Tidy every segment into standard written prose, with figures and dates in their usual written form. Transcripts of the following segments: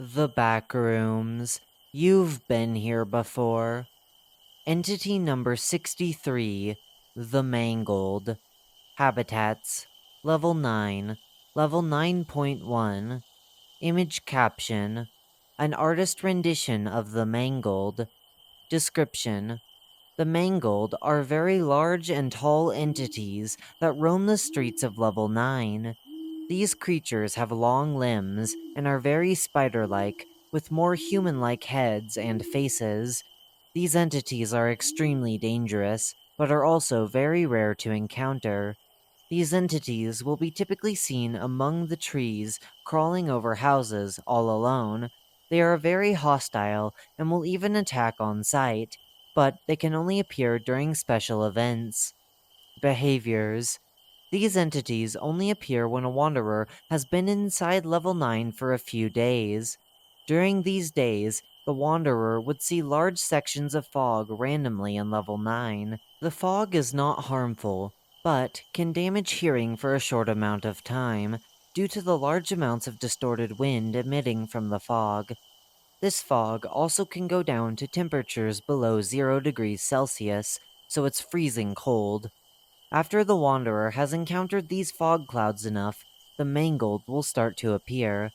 The Backrooms. You've been here before. Entity number 63, the Mangled. Habitats, Level 9, Level 9.1. Image caption, an artist rendition of the Mangled. Description: the Mangled are very large and tall entities that roam the streets of Level 9. These creatures have long limbs and are very spider-like, with more human-like heads and faces. These entities are extremely dangerous, but are also very rare to encounter. These entities will be typically seen among the trees, crawling over houses all alone. They are very hostile and will even attack on sight, but they can only appear during special events. Behaviors: these entities only appear when a wanderer has been inside level 9 for a few days. During these days, the wanderer would see large sections of fog randomly in level 9. The fog is not harmful, but can damage hearing for a short amount of time, due to the large amounts of distorted wind emitting from the fog. This fog also can go down to temperatures below 0 degrees Celsius, so it's freezing cold. After the wanderer has encountered these fog clouds enough, the mangled will start to appear.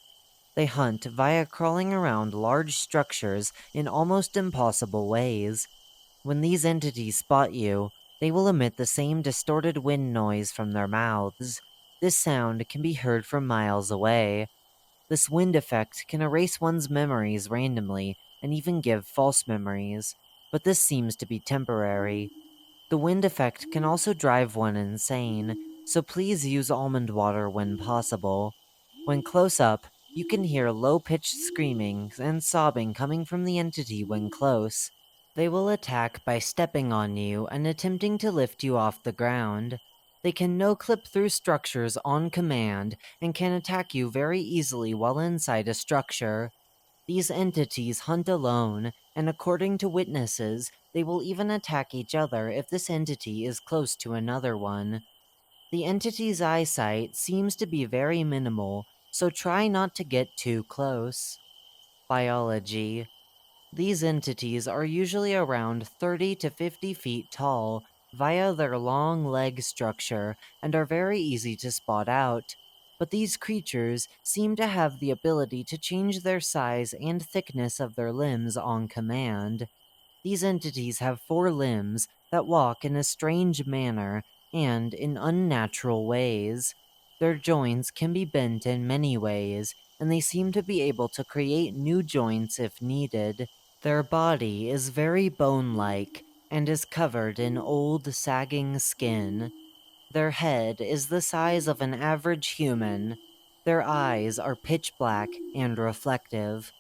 They hunt via crawling around large structures in almost impossible ways. When these entities spot you, they will emit the same distorted wind noise from their mouths. This sound can be heard from miles away. This wind effect can erase one's memories randomly and even give false memories, but this seems to be temporary. The wind effect can also drive one insane, so please use almond water when possible. When close up, you can hear low-pitched screaming and sobbing coming from the entity when close. They will attack by stepping on you and attempting to lift you off the ground. They can no-clip through structures on command and can attack you very easily while inside a structure. These entities hunt alone, and according to witnesses, they will even attack each other if this entity is close to another one. The entity's eyesight seems to be very minimal, so try not to get too close. Biology: these entities are usually around 30 to 50 feet tall via their long leg structure and are very easy to spot out. But these creatures seem to have the ability to change their size and thickness of their limbs on command. These entities have 4 limbs that walk in a strange manner and in unnatural ways. Their joints can be bent in many ways, and they seem to be able to create new joints if needed. Their body is very bone-like and is covered in old, sagging skin. Their head is the size of an average human. Their eyes are pitch black and reflective.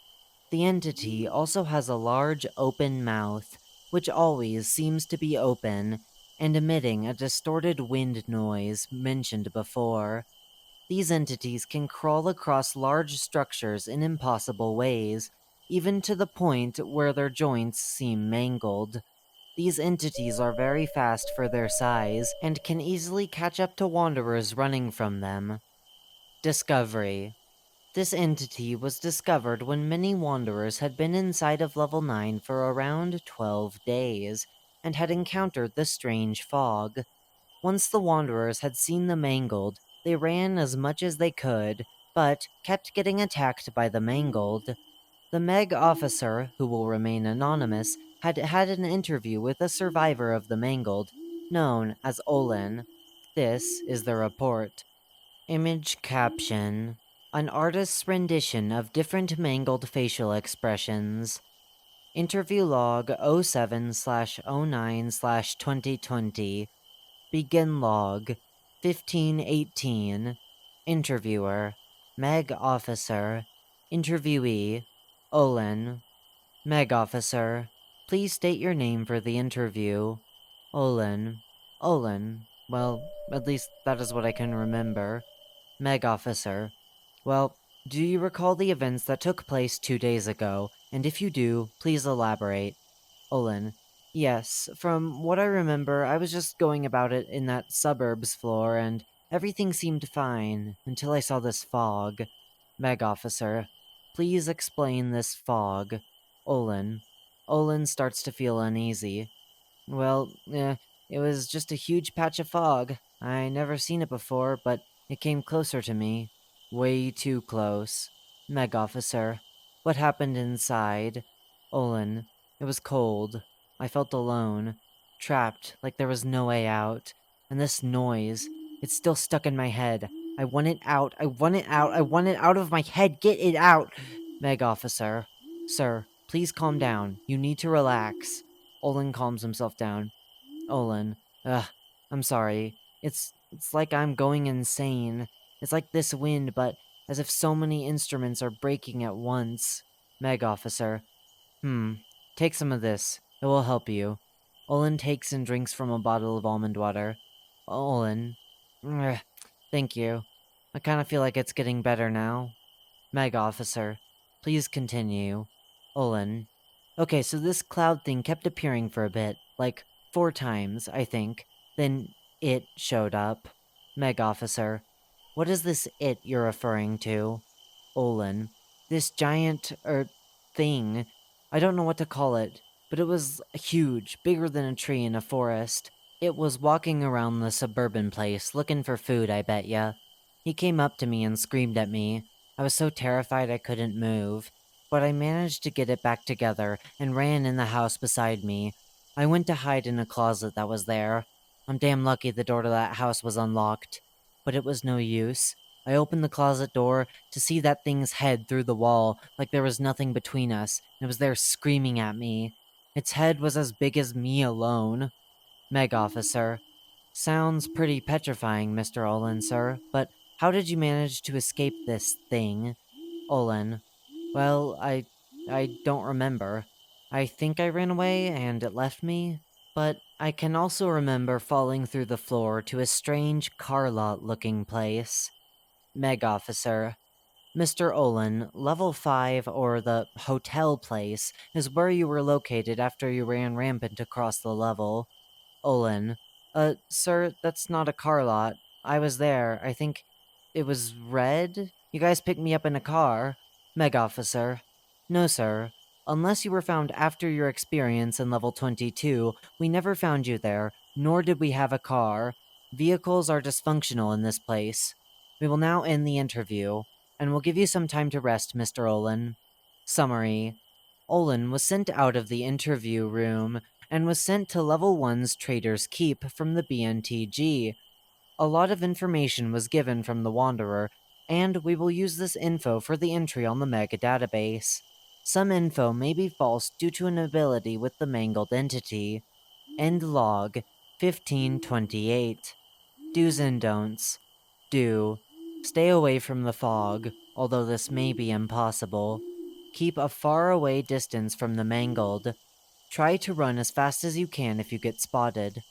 The entity also has a large, open mouth, which always seems to be open, and emitting a distorted wind noise mentioned before. These entities can crawl across large structures in impossible ways, even to the point where their joints seem mangled. These entities are very fast for their size and can easily catch up to wanderers running from them. Discovery: this entity was discovered when many wanderers had been inside of level 9 for around 12 days, and had encountered the strange fog. Once the wanderers had seen the mangled, they ran as much as they could, but kept getting attacked by the mangled. The Meg officer, who will remain anonymous, had had an interview with a survivor of the mangled, known as Olin. This is the report. Image caption: an artist's rendition of different mangled facial expressions. Interview log 07/09/2020. Begin log 1518. Interviewer: Meg Officer. Interviewee: Olin. Meg Officer: please state your name for the interview. Olin. Olin. Well, at least that is what I can remember. Meg Officer: well, do you recall the events that took place 2 days ago? And if you do, please elaborate. Olin: yes, from what I remember, I was just going about it in that suburbs floor, and everything seemed fine until I saw this fog. Meg Officer: please explain this fog. Olin. Olin starts to feel uneasy. Well, it was just a huge patch of fog. I never seen it before, but it came closer to me. Way too close. Meg Officer. What happened inside? Olin. It was cold. I felt alone. Trapped, like there was no way out. And this noise, it's still stuck in my head. I want it out. I want it out. I want it out of my head. Get it out. Meg Officer. Sir, please calm down. You need to relax. Olin calms himself down. Olin. I'm sorry. It's like I'm going insane. It's like this wind, but as if so many instruments are breaking at once. Meg Officer. Take some of this. It will help you. Olin takes and drinks from a bottle of almond water. Olin. "Ugh, Thank you. I kind of feel like it's getting better now. Meg Officer. Please continue. Olin. Okay, so this cloud thing kept appearing for a bit, like 4 times, I think. Then it showed up. Meg Officer. What is this it you're referring to? Olin. This giant, thing. I don't know what to call it, but it was huge, bigger than a tree in a forest. It was walking around the suburban place, looking for food, I bet ya. He came up to me and screamed at me. I was so terrified I couldn't move, but I managed to get it back together and ran in the house beside me. I went to hide in a closet that was there. I'm damn lucky the door to that house was unlocked. But it was no use. I opened the closet door to see that thing's head through the wall, like there was nothing between us, and it was there screaming at me. Its head was as big as me alone. Meg Officer. Sounds pretty petrifying, Mr. Olin, sir, but how did you manage to escape this thing? Olin. Well, I don't remember. I think I ran away and it left me, but I can also remember falling through the floor to a strange car lot looking place. Meg Officer. Mr. Olin, level 5, or the hotel place, is where you were located after you ran rampant across the level. Olin. Sir, that's not a car lot. I was there. I think it was red? You guys picked me up in a car. Meg Officer. No, sir. Unless you were found after your experience in level 22, we never found you there, nor did we have a car. Vehicles are dysfunctional in this place. We will now end the interview, and we'll give you some time to rest, Mr. Olin. Summary. Olin was sent out of the interview room and was sent to Level 1's Trader's Keep from the BNTG. A lot of information was given from the Wanderer, and we will use this info for the entry on the Mega database. Some info may be false due to an ability with the Mangled entity. End log 1528. Do's and don'ts. Do. Stay away from the fog, although this may be impossible. Keep a far away distance from the Mangled. Try to run as fast as you can if you get spotted.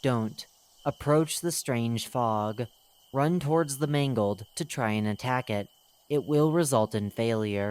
Don't. Approach the strange fog. Run towards the Mangled to try and attack it. It will result in failure.